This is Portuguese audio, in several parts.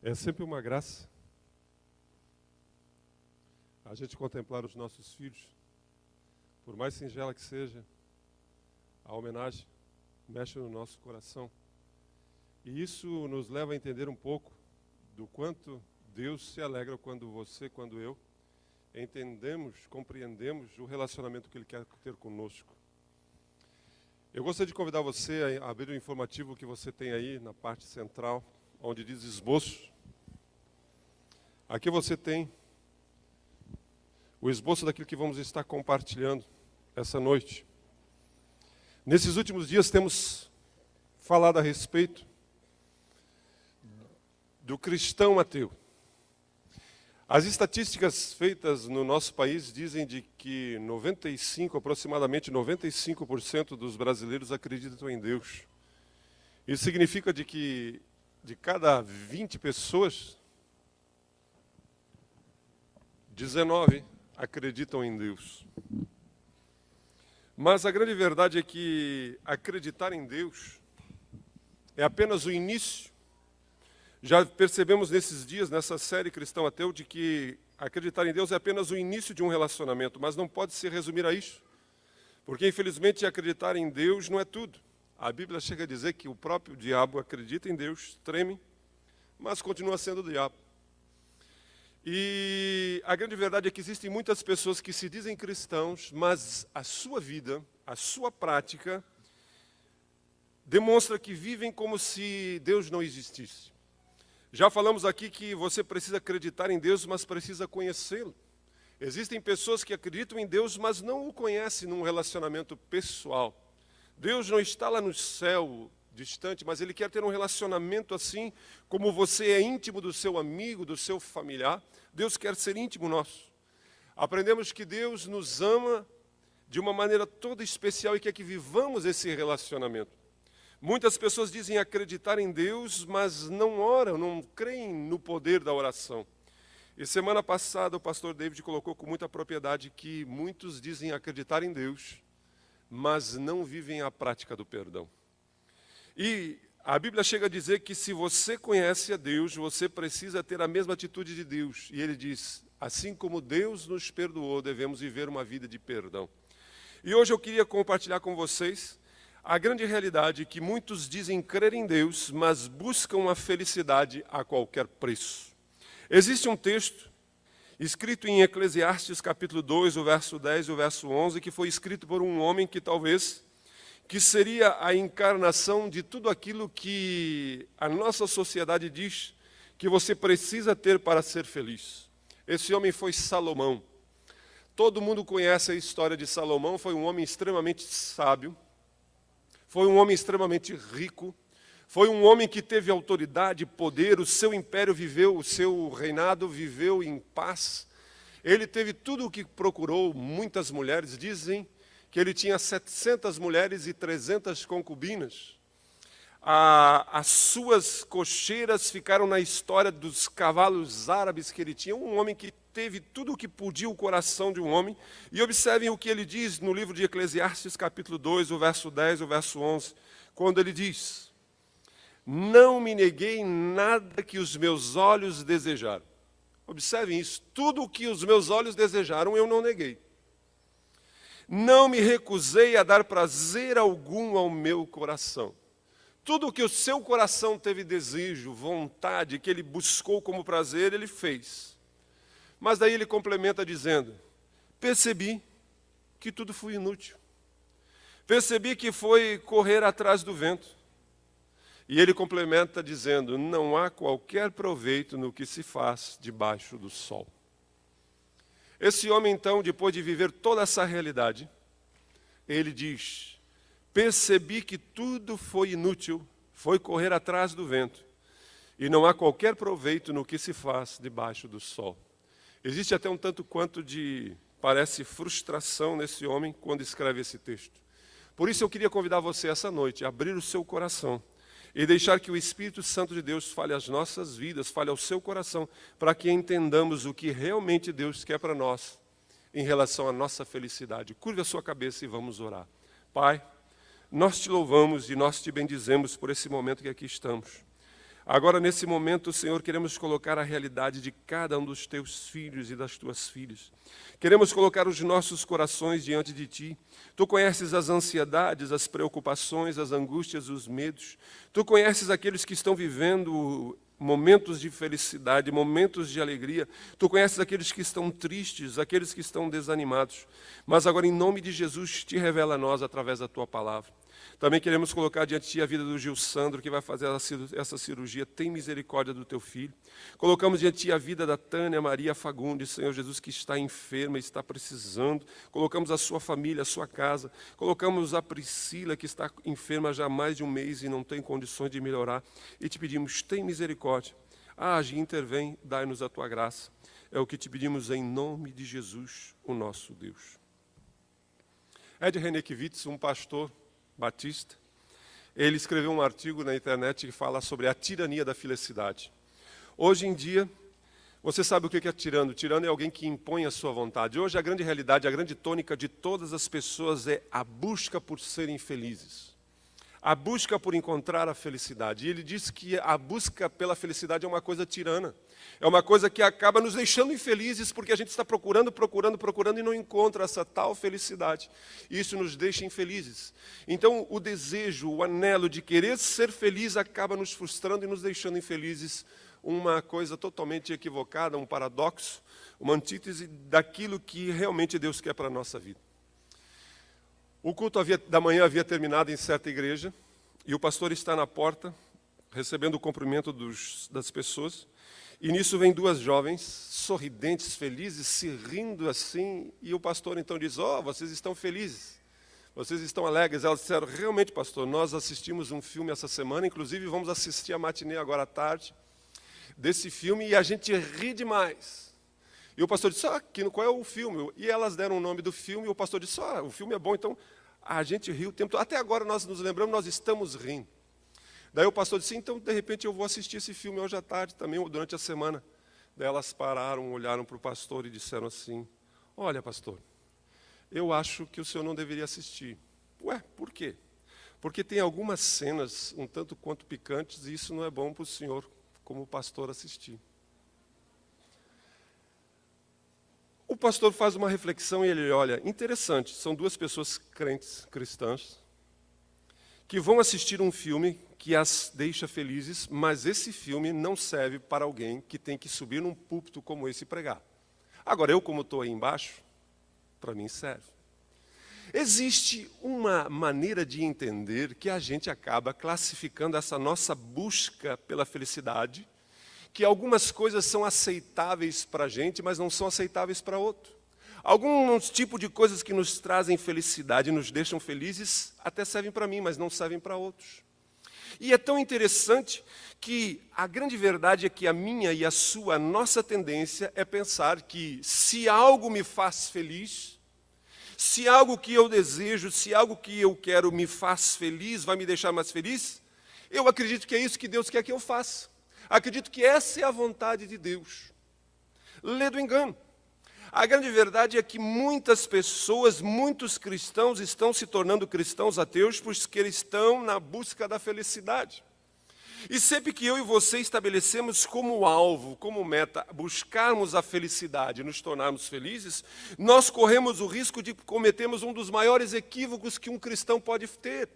É sempre uma graça a gente contemplar os nossos filhos, por mais singela que seja, a homenagem mexe no nosso coração. E isso nos leva a entender um pouco do quanto Deus se alegra quando você, quando eu, entendemos, compreendemos o relacionamento que Ele quer ter conosco. Eu gostaria de convidar você a abrir o informativo que você tem aí na parte central, onde diz esboço. Aqui você tem o esboço daquilo que vamos estar compartilhando essa noite. Nesses últimos dias temos falado a respeito do cristão ateu. As estatísticas feitas no nosso país dizem de que aproximadamente 95% dos brasileiros acreditam em Deus. Isso significa de que de cada 20 pessoas, 19 acreditam em Deus. Mas a grande verdade é que acreditar em Deus é apenas o início. Já percebemos nesses dias, nessa série Cristão Ateu, de que acreditar em Deus é apenas o início de um relacionamento, mas não pode se resumir a isso. Porque, infelizmente, acreditar em Deus não é tudo. A Bíblia chega a dizer que o próprio diabo acredita em Deus, treme, mas continua sendo o diabo. E a grande verdade é que existem muitas pessoas que se dizem cristãos, mas a sua vida, a sua prática, demonstra que vivem como se Deus não existisse. Já falamos aqui que você precisa acreditar em Deus, mas precisa conhecê-lo. Existem pessoas que acreditam em Deus, mas não o conhecem num relacionamento pessoal. Deus não está lá no céu, distante, mas Ele quer ter um relacionamento assim, como você é íntimo do seu amigo, do seu familiar. Deus quer ser íntimo nosso. Aprendemos que Deus nos ama de uma maneira toda especial e quer que vivamos esse relacionamento. Muitas pessoas dizem acreditar em Deus, mas não oram, não creem no poder da oração. E semana passada o pastor David colocou com muita propriedade que muitos dizem acreditar em Deus, mas não vivem a prática do perdão. E a Bíblia chega a dizer que se você conhece a Deus, você precisa ter a mesma atitude de Deus. E ele diz, assim como Deus nos perdoou, devemos viver uma vida de perdão. E hoje eu queria compartilhar com vocês a grande realidade que muitos dizem crer em Deus, mas buscam a felicidade a qualquer preço. Existe um texto escrito em Eclesiastes capítulo 2, o verso 10 e o verso 11, que foi escrito por um homem que seria a encarnação de tudo aquilo que a nossa sociedade diz que você precisa ter para ser feliz. Esse homem foi Salomão. Todo mundo conhece a história de Salomão, foi um homem extremamente sábio, foi um homem extremamente rico, foi um homem que teve autoridade, poder, o seu império viveu, o seu reinado viveu em paz. Ele teve tudo o que procurou, muitas mulheres, dizem que ele tinha 700 mulheres e 300 concubinas. As suas cocheiras ficaram na história dos cavalos árabes que ele tinha. Um homem que teve tudo o que podia o coração de um homem. E observem o que ele diz no livro de Eclesiastes, capítulo 2, o verso 10, o verso 11, quando ele diz: não me neguei nada que os meus olhos desejaram. Observem isso, tudo o que os meus olhos desejaram eu não neguei. Não me recusei a dar prazer algum ao meu coração. Tudo o que o seu coração teve desejo, vontade, que ele buscou como prazer, ele fez. Mas daí ele complementa dizendo: percebi que tudo foi inútil. Percebi que foi correr atrás do vento. E ele complementa dizendo: não há qualquer proveito no que se faz debaixo do sol. Esse homem, então, depois de viver toda essa realidade, ele diz: percebi que tudo foi inútil, foi correr atrás do vento, e não há qualquer proveito no que se faz debaixo do sol. Existe até um tanto quanto de, parece, frustração nesse homem quando escreve esse texto. Por isso eu queria convidar você essa noite a abrir o seu coração e deixar que o Espírito Santo de Deus fale às nossas vidas, fale ao seu coração, para que entendamos o que realmente Deus quer para nós em relação à nossa felicidade. Curve a sua cabeça e vamos orar. Pai, nós te louvamos e nós te bendizemos por esse momento que aqui estamos. Agora, nesse momento, Senhor, queremos colocar a realidade de cada um dos teus filhos e das tuas filhas. Queremos colocar os nossos corações diante de Ti. Tu conheces as ansiedades, as preocupações, as angústias, os medos. Tu conheces aqueles que estão vivendo momentos de felicidade, momentos de alegria. Tu conheces aqueles que estão tristes, aqueles que estão desanimados. Mas agora, em nome de Jesus, Te revela a nós através da Tua palavra. Também queremos colocar diante de Ti a vida do Gil Sandro, que vai fazer essa cirurgia. Tem misericórdia do Teu filho. Colocamos diante de Ti a vida da Tânia Maria Fagundes, Senhor Jesus, que está enferma, está precisando. Colocamos a sua família, a sua casa. Colocamos a Priscila, que está enferma já há mais de um mês e não tem condições de melhorar. E Te pedimos, tem misericórdia. Age, intervém, dai-nos a Tua graça. É o que Te pedimos em nome de Jesus, o nosso Deus. Ed Renekiewicz, um pastor batista, ele escreveu um artigo na internet que fala sobre a tirania da felicidade. Hoje em dia, você sabe o que é tirano? Tirano é alguém que impõe a sua vontade. Hoje a grande realidade, a grande tônica de todas as pessoas é a busca por serem felizes. A busca por encontrar a felicidade. E ele diz que a busca pela felicidade é uma coisa tirana. É uma coisa que acaba nos deixando infelizes porque a gente está procurando e não encontra essa tal felicidade. E isso nos deixa infelizes. Então, o desejo, o anelo de querer ser feliz acaba nos frustrando e nos deixando infelizes. Uma coisa totalmente equivocada, um paradoxo, uma antítese daquilo que realmente Deus quer para a nossa vida. O culto da manhã havia terminado em certa igreja e o pastor está na porta, recebendo o cumprimento das pessoas. E nisso vem duas jovens, sorridentes, felizes, se rindo assim. E o pastor então diz, vocês estão felizes, vocês estão alegres. Elas disseram, realmente, pastor, nós assistimos um filme essa semana, inclusive vamos assistir a matinê agora à tarde desse filme e a gente ri demais. E o pastor disse, qual é o filme? E elas deram o nome do filme e o pastor disse, o filme é bom, então a gente riu o tempo todo. Até agora nós nos lembramos, nós estamos rindo. Daí o pastor disse, então de repente eu vou assistir esse filme hoje à tarde também, durante a semana. Daí elas pararam, olharam para o pastor e disseram assim, olha pastor, eu acho que o senhor não deveria assistir. Ué, por quê? Porque tem algumas cenas um tanto quanto picantes e isso não é bom para o senhor como pastor assistir. O pastor faz uma reflexão e ele olha, interessante, são duas pessoas crentes, cristãs, que vão assistir um filme que as deixa felizes, mas esse filme não serve para alguém que tem que subir num púlpito como esse e pregar. Agora, eu como estou aí embaixo, para mim serve. Existe uma maneira de entender que a gente acaba classificando essa nossa busca pela felicidade, que algumas coisas são aceitáveis para a gente, mas não são aceitáveis para outro. Alguns tipos de coisas que nos trazem felicidade, nos deixam felizes, até servem para mim, mas não servem para outros. E é tão interessante que a grande verdade é que a minha e a sua, nossa tendência é pensar que se algo me faz feliz, se algo que eu desejo, se algo que eu quero me faz feliz, vai me deixar mais feliz, eu acredito que é isso que Deus quer que eu faça. Acredito que essa é a vontade de Deus. Lê do engano. A grande verdade é que muitas pessoas, muitos cristãos estão se tornando cristãos ateus porque eles estão na busca da felicidade. E sempre que eu e você estabelecemos como alvo, como meta, buscarmos a felicidade, nos tornarmos felizes, nós corremos o risco de cometermos um dos maiores equívocos que um cristão pode ter.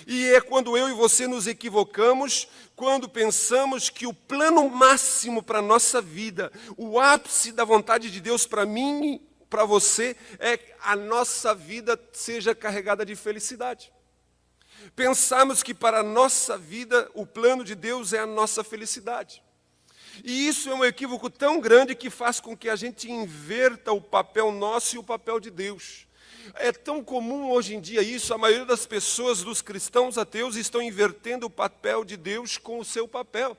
E é quando eu e você nos equivocamos, quando pensamos que o plano máximo para a nossa vida, o ápice da vontade de Deus para mim, para você, é que a nossa vida seja carregada de felicidade. Pensamos que para a nossa vida, o plano de Deus é a nossa felicidade. E isso é um equívoco tão grande que faz com que a gente inverta o papel nosso e o papel de Deus. É tão comum hoje em dia isso, a maioria das pessoas, dos cristãos ateus, estão invertendo o papel de Deus com o seu papel.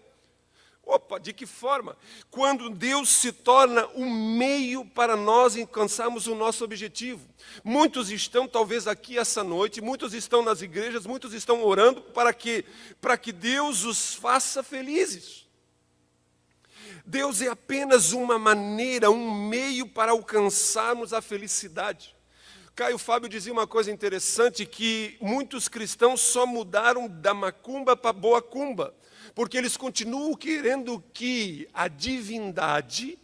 Opa, de que forma? Quando Deus se torna um meio para nós alcançarmos o nosso objetivo. Muitos estão talvez aqui essa noite, muitos estão nas igrejas, muitos estão orando para que Deus os faça felizes. Deus é apenas uma maneira, um meio para alcançarmos a felicidade. Caio Fábio dizia uma coisa interessante, que muitos cristãos só mudaram da macumba para boa cumba. porque eles continuam querendo que a divindade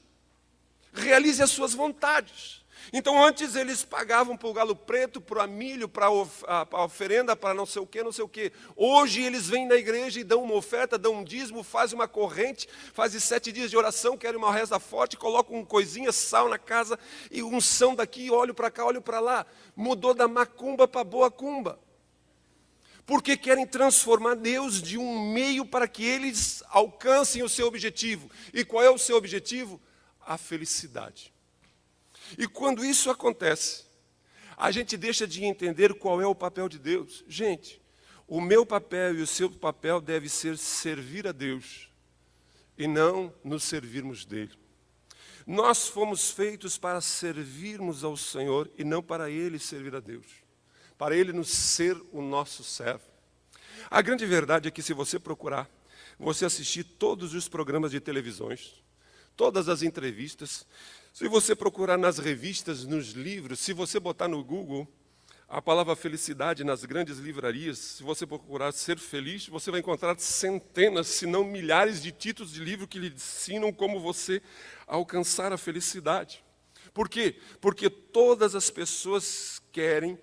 realize as suas vontades. Então, antes eles pagavam para o galo preto, para o milho, para a oferenda, para não sei o quê, não sei o quê. Hoje eles vêm na igreja e dão uma oferta, dão um dízimo, fazem uma corrente, fazem 7 dias de oração, querem uma reza forte, colocam uma coisinha, sal na casa, e unção daqui, olho para cá, olho para lá. Mudou da macumba para boa cumba. Porque querem transformar Deus de um meio para que eles alcancem o seu objetivo. E qual é o seu objetivo? A felicidade. E quando isso acontece, a gente deixa de entender qual é o papel de Deus. Gente, o meu papel e o seu papel deve ser servir a Deus e não nos servirmos dele. Nós fomos feitos para servirmos ao Senhor e não para Ele servir a Deus. Para Ele nos ser o nosso servo. A grande verdade é que se você procurar, você assistir todos os programas de televisões, todas as entrevistas, se você procurar nas revistas, nos livros, se você botar no Google a palavra felicidade nas grandes livrarias, se você procurar ser feliz, você vai encontrar centenas, se não milhares de títulos de livro que lhe ensinam como você alcançar a felicidade. Por quê? Porque todas as pessoas querem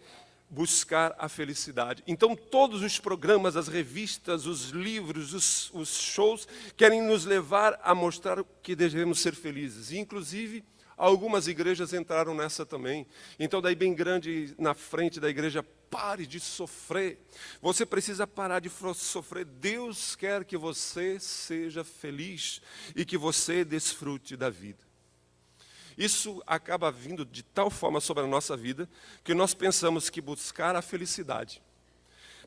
buscar a felicidade. Então, todos os programas, as revistas, os livros, os shows, querem nos levar a mostrar que devemos ser felizes. E, inclusive, algumas igrejas entraram nessa também. Então, daí bem grande na frente da igreja, pare de sofrer. Você precisa parar de sofrer. Deus quer que você seja feliz e que você desfrute da vida. Isso acaba vindo de tal forma sobre a nossa vida que nós pensamos que buscar a felicidade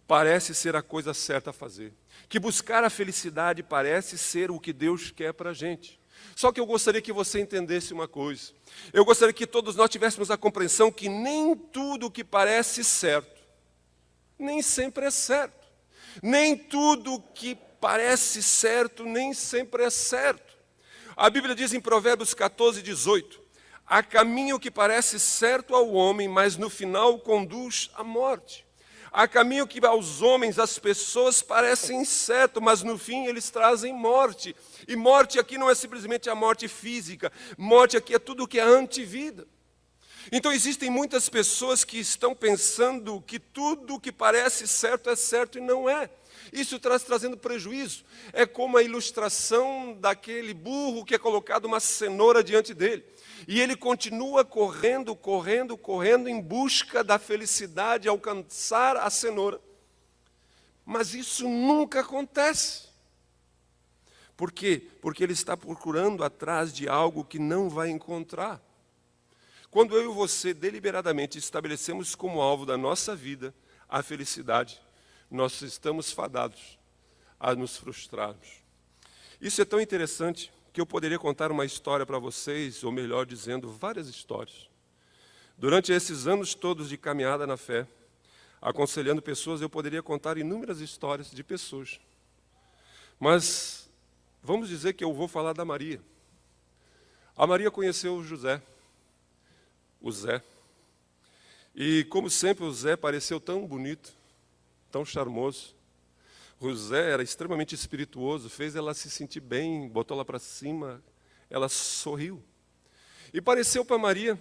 parece ser a coisa certa a fazer. Que buscar a felicidade parece ser o que Deus quer para a gente. Só que eu gostaria que você entendesse uma coisa. Eu gostaria que todos nós tivéssemos a compreensão que nem tudo que parece certo, nem sempre é certo. Nem tudo que parece certo, nem sempre é certo. A Bíblia diz em Provérbios 14, 18, há caminho que parece certo ao homem, mas no final conduz à morte. Há caminho que aos homens, às pessoas, parecem certo, mas no fim eles trazem morte. E morte aqui não é simplesmente a morte física, morte aqui é tudo que é antivida. Então existem muitas pessoas que estão pensando que tudo que parece certo é certo e não é. Isso trazendo prejuízo. É como a ilustração daquele burro que é colocado uma cenoura diante dele. E ele continua correndo, correndo, correndo em busca da felicidade, alcançar a cenoura. Mas isso nunca acontece. Por quê? Porque ele está procurando atrás de algo que não vai encontrar. Quando eu e você deliberadamente estabelecemos como alvo da nossa vida a felicidade, nós estamos fadados a nos frustrarmos. Isso é tão interessante que eu poderia contar uma história para vocês, ou melhor dizendo, várias histórias. Durante esses anos todos de caminhada na fé, aconselhando pessoas, eu poderia contar inúmeras histórias de pessoas. Mas vamos dizer que eu vou falar da Maria. A Maria conheceu o José, o Zé. E como sempre o Zé pareceu tão bonito, tão charmoso. O Zé era extremamente espirituoso, fez ela se sentir bem, botou ela para cima, ela sorriu. E pareceu para Maria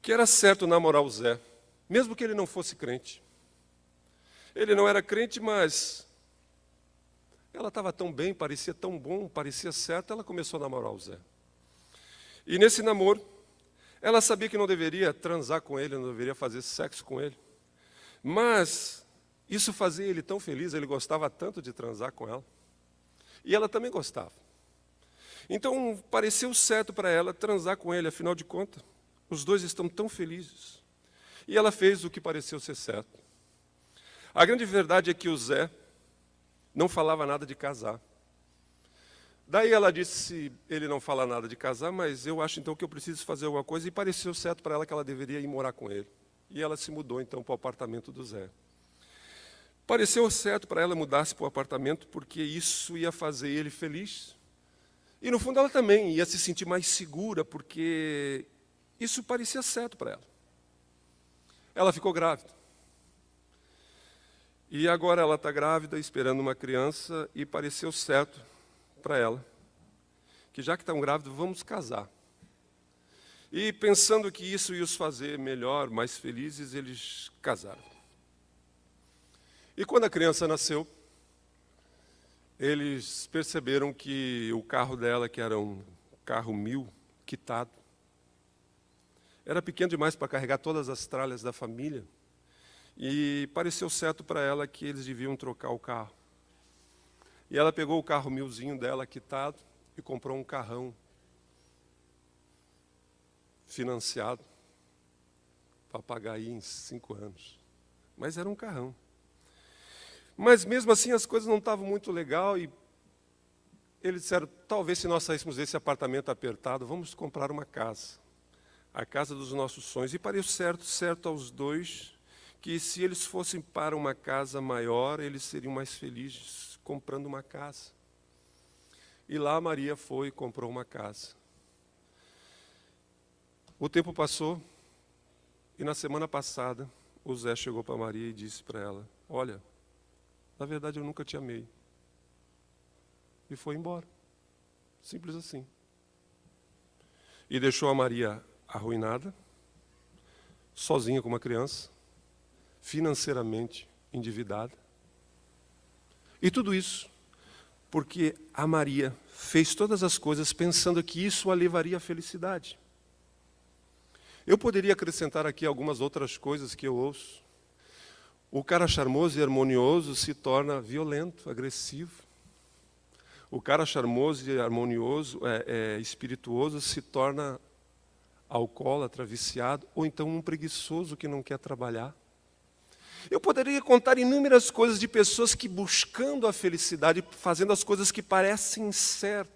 que era certo namorar o Zé, mesmo que ele não fosse crente. Ele não era crente, mas ela estava tão bem, parecia tão bom, parecia certo, ela começou a namorar o Zé. E nesse namoro, ela sabia que não deveria transar com ele, não deveria fazer sexo com ele. Mas isso fazia ele tão feliz, ele gostava tanto de transar com ela. E ela também gostava. Então, pareceu certo para ela transar com ele, afinal de contas, os dois estão tão felizes. E ela fez o que pareceu ser certo. A grande verdade é que o Zé não falava nada de casar. Daí ela disse, ele não fala nada de casar, mas eu acho então que eu preciso fazer alguma coisa. E pareceu certo para ela que ela deveria ir morar com ele. E ela se mudou então para o apartamento do Zé. Pareceu certo para ela mudar-se para o apartamento, porque isso ia fazer ele feliz. E no fundo ela também ia se sentir mais segura, porque isso parecia certo para ela. Ela ficou grávida. E agora ela está grávida, esperando uma criança, e pareceu certo para ela que, já que estão grávidos, vamos casar. E pensando que isso ia os fazer melhor, mais felizes, eles casaram. E quando a criança nasceu, eles perceberam que o carro dela, que era um carro 1000, quitado, era pequeno demais para carregar todas as tralhas da família. E pareceu certo para ela que eles deviam trocar o carro. E ela pegou o carro 1000zinho dela, quitado, e comprou um carrão financiado para pagar aí em 5 anos. Mas era um carrão. Mas mesmo assim as coisas não estavam muito legal e eles disseram, talvez se nós saíssemos desse apartamento apertado, vamos comprar uma casa. A casa dos nossos sonhos. E pareceu certo aos dois que se eles fossem para uma casa maior, eles seriam mais felizes comprando uma casa. E lá Maria foi e comprou uma casa. O tempo passou e na semana passada o Zé chegou para Maria e disse para ela, olha, na verdade eu nunca te amei. E foi embora. Simples assim. E deixou a Maria arruinada, sozinha com uma criança, financeiramente endividada. E tudo isso porque a Maria fez todas as coisas pensando que isso a levaria à felicidade. Eu poderia acrescentar aqui algumas outras coisas que eu ouço. O cara charmoso e harmonioso se torna violento, agressivo. O cara charmoso e harmonioso, espirituoso, se torna alcoólatra, viciado, ou então um preguiçoso que não quer trabalhar. Eu poderia contar inúmeras coisas de pessoas que, buscando a felicidade, fazendo as coisas que parecem certo,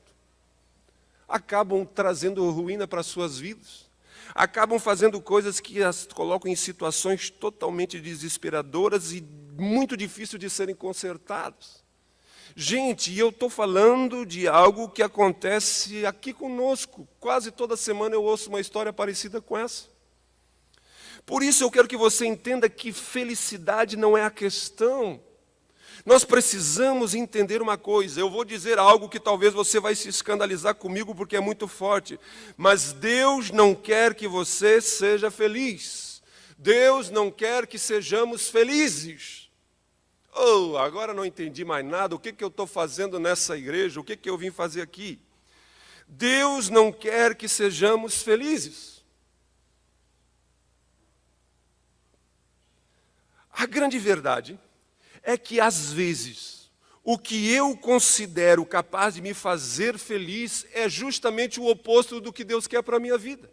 acabam trazendo ruína para as suas vidas. Acabam fazendo coisas que as colocam em situações totalmente desesperadoras e muito difíceis de serem consertadas. Gente, eu estou falando de algo que acontece aqui conosco. Quase toda semana eu ouço uma história parecida com essa. Por isso eu quero que você entenda que felicidade não é a questão. Nós precisamos entender uma coisa. Eu vou dizer algo que talvez você vai se escandalizar comigo porque é muito forte. Mas Deus não quer que você seja feliz. Deus não quer que sejamos felizes. Oh, agora não entendi mais nada. O que eu estou fazendo nessa igreja? O que eu vim fazer aqui? Deus não quer que sejamos felizes. A grande verdade é que, às vezes, o que eu considero capaz de me fazer feliz é justamente o oposto do que Deus quer para a minha vida.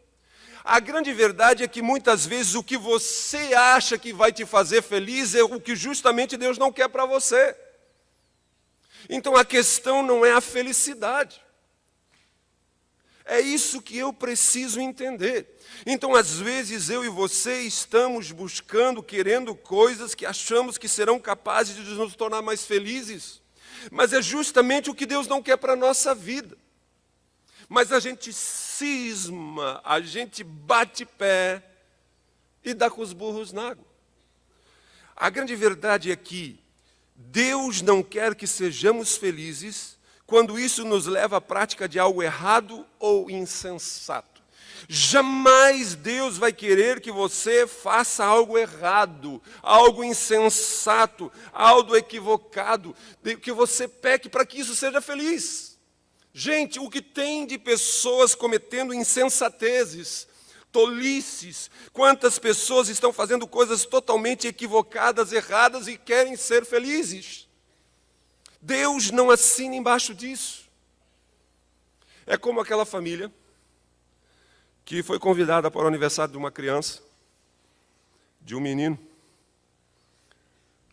A grande verdade é que, muitas vezes, o que você acha que vai te fazer feliz é o que justamente Deus não quer para você. Então, a questão não é a felicidade. É isso que eu preciso entender. Então, às vezes, eu e você estamos buscando, querendo coisas que achamos que serão capazes de nos tornar mais felizes. Mas é justamente o que Deus não quer para a nossa vida. Mas a gente cisma, a gente bate pé e dá com os burros na água. A grande verdade é que Deus não quer que sejamos felizes quando isso nos leva à prática de algo errado ou insensato. Jamais Deus vai querer que você faça algo errado, algo insensato, algo equivocado, que você peque para que isso seja feliz. Gente, o que tem de pessoas cometendo insensatezes, tolices, quantas pessoas estão fazendo coisas totalmente equivocadas, erradas e querem ser felizes. Deus não assina embaixo disso. É como aquela família que foi convidada para o aniversário de uma criança, de um menino,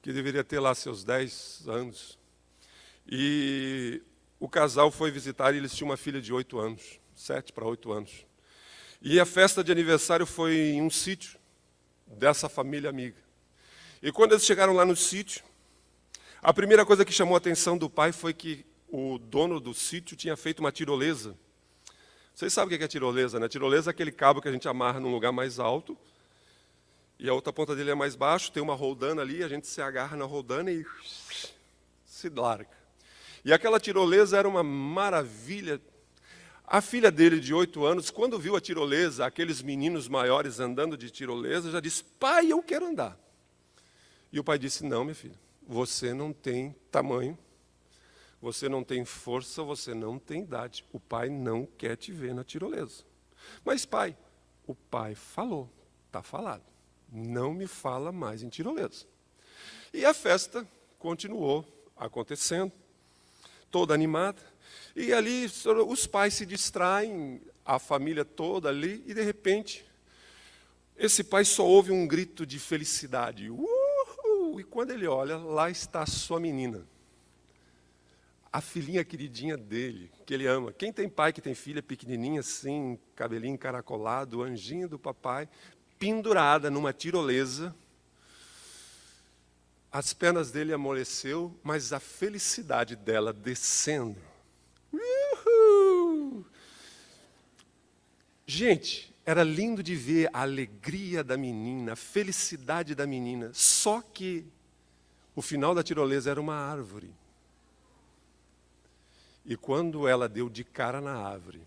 que deveria ter lá seus 10 anos. E o casal foi visitar e eles tinham uma filha de 8 anos, 7 para 8 anos. E a festa de aniversário foi em um sítio dessa família amiga. E quando eles chegaram lá no sítio, a primeira coisa que chamou a atenção do pai foi que o dono do sítio tinha feito uma tirolesa. Vocês sabem o que é tirolesa, né? Tirolesa é aquele cabo que a gente amarra num lugar mais alto e a outra ponta dele é mais baixo, tem uma roldana ali, a gente se agarra na roldana e se larga. E aquela tirolesa era uma maravilha. A filha dele, de 8 anos, quando viu a tirolesa, aqueles meninos maiores andando de tirolesa, já disse: pai, eu quero andar. E o pai disse: não, minha filha, você não tem tamanho, você não tem força, você não tem idade. O pai não quer te ver na tirolesa. Mas pai, o pai falou, está falado, não me fala mais em tirolesa. E a festa continuou acontecendo, toda animada, e ali os pais se distraem, a família toda ali, e de repente, esse pai só ouve um grito de felicidade. Uhul! E quando ele olha, lá está a sua menina. A filhinha queridinha dele, que ele ama. Quem tem pai que tem filha pequenininha assim, cabelinho encaracolado, anjinho do papai, pendurada numa tirolesa. As pernas dele amoleceu, mas a felicidade dela descendo. Uhul! Gente, era lindo de ver a alegria da menina, a felicidade da menina. Só que o final da tirolesa era uma árvore. E quando ela deu de cara na árvore,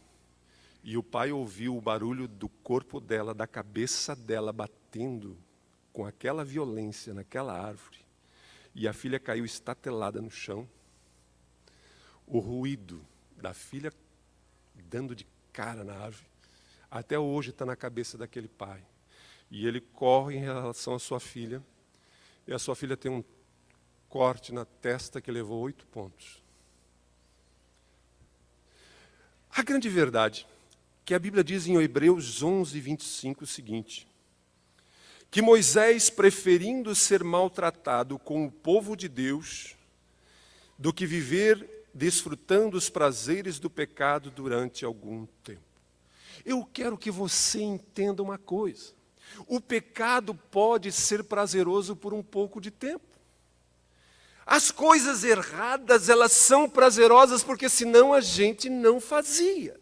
e o pai ouviu o barulho do corpo dela, da cabeça dela batendo com aquela violência naquela árvore, e a filha caiu estatelada no chão, o ruído da filha dando de cara na árvore, até hoje está na cabeça daquele pai. E ele corre em relação à sua filha, e a sua filha tem um corte na testa que levou 8 pontos. A grande verdade, que a Bíblia diz em Hebreus 11, 25 o seguinte: que Moisés, preferindo ser maltratado com o povo de Deus, do que viver desfrutando os prazeres do pecado durante algum tempo. Eu quero que você entenda uma coisa: o pecado pode ser prazeroso por um pouco de tempo. As coisas erradas, elas são prazerosas porque senão a gente não fazia.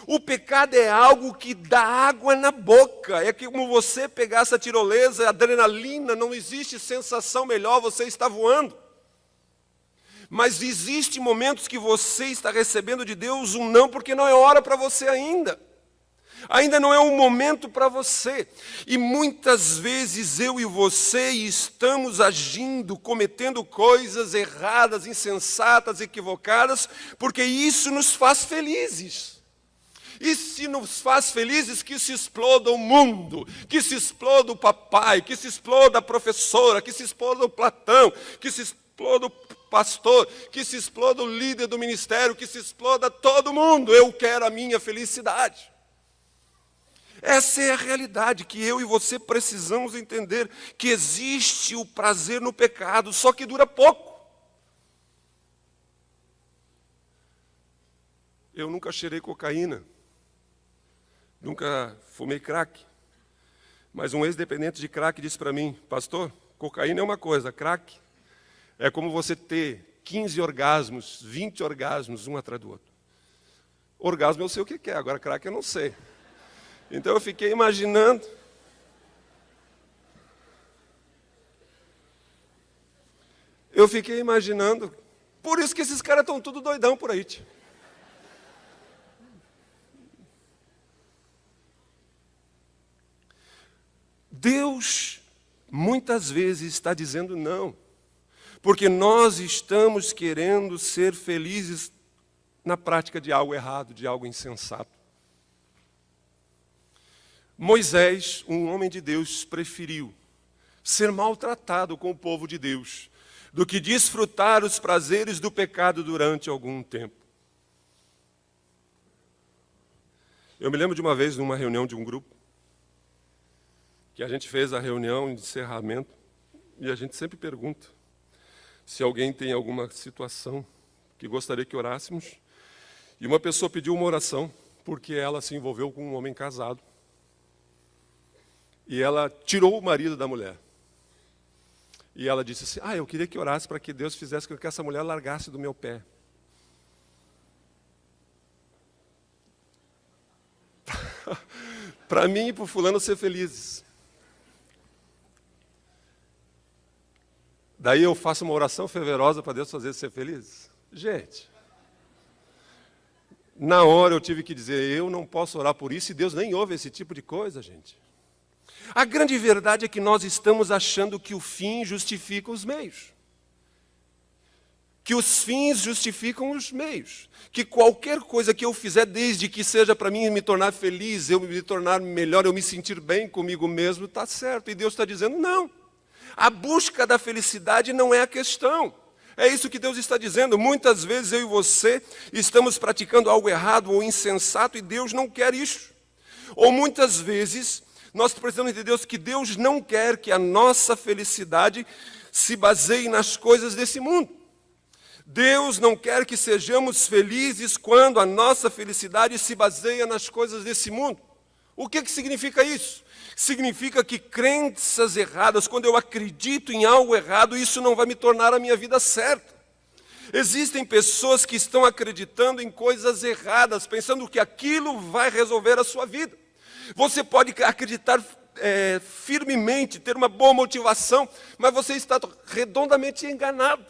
O pecado é algo que dá água na boca. É como você pegar essa tirolesa, adrenalina, não existe sensação melhor, você está voando. Mas existem momentos que você está recebendo de Deus um não, porque não é hora para você ainda. Ainda não é um momento para você. E muitas vezes eu e você estamos agindo, cometendo coisas erradas, insensatas, equivocadas, porque isso nos faz felizes. E se nos faz felizes, que se exploda o mundo, que se exploda o papai, que se exploda a professora, que se exploda o Platão, que se exploda o pastor, que se exploda o líder do ministério, que se exploda todo mundo. Eu quero a minha felicidade. Essa é a realidade que eu e você precisamos entender, que existe o prazer no pecado, só que dura pouco. Eu nunca cheirei cocaína, nunca fumei crack, mas um ex-dependente de crack disse para mim: pastor, cocaína é uma coisa, crack é como você ter 15 orgasmos, 20 orgasmos, um atrás do outro. Orgasmo eu sei o que é, agora crack eu não sei. Então eu fiquei imaginando. Por isso que esses caras estão tudo doidão por aí, tio. Deus, muitas vezes, está dizendo não. Porque nós estamos querendo ser felizes na prática de algo errado, de algo insensato. Moisés, um homem de Deus, preferiu ser maltratado com o povo de Deus do que desfrutar os prazeres do pecado durante algum tempo. Eu me lembro de uma vez, numa reunião de um grupo, que a gente fez a reunião de encerramento, e a gente sempre pergunta se alguém tem alguma situação que gostaria que orássemos. E uma pessoa pediu uma oração, porque ela se envolveu com um homem casado. E ela tirou o marido da mulher. E ela disse assim: eu queria que orasse para que Deus fizesse com que essa mulher largasse do meu pé. Para mim e para o fulano ser felizes. Daí eu faço uma oração fervorosa para Deus fazer você ser feliz? Gente, na hora eu tive que dizer, eu não posso orar por isso, e Deus nem ouve esse tipo de coisa, gente. A grande verdade é que nós estamos achando que o fim justifica os meios. Que os fins justificam os meios. Que qualquer coisa que eu fizer, desde que seja para mim me tornar feliz, eu me tornar melhor, eu me sentir bem comigo mesmo, está certo. E Deus está dizendo, não. A busca da felicidade não é a questão. É isso que Deus está dizendo. Muitas vezes eu e você estamos praticando algo errado ou insensato e Deus não quer isso. Ou muitas vezes nós precisamos entender que Deus não quer que a nossa felicidade se baseie nas coisas desse mundo. Deus não quer que sejamos felizes quando a nossa felicidade se baseia nas coisas desse mundo. O que significa isso? Significa que crenças erradas, quando eu acredito em algo errado, isso não vai me tornar a minha vida certa. Existem pessoas que estão acreditando em coisas erradas, pensando que aquilo vai resolver a sua vida. Você pode acreditar firmemente, ter uma boa motivação, mas você está redondamente enganado.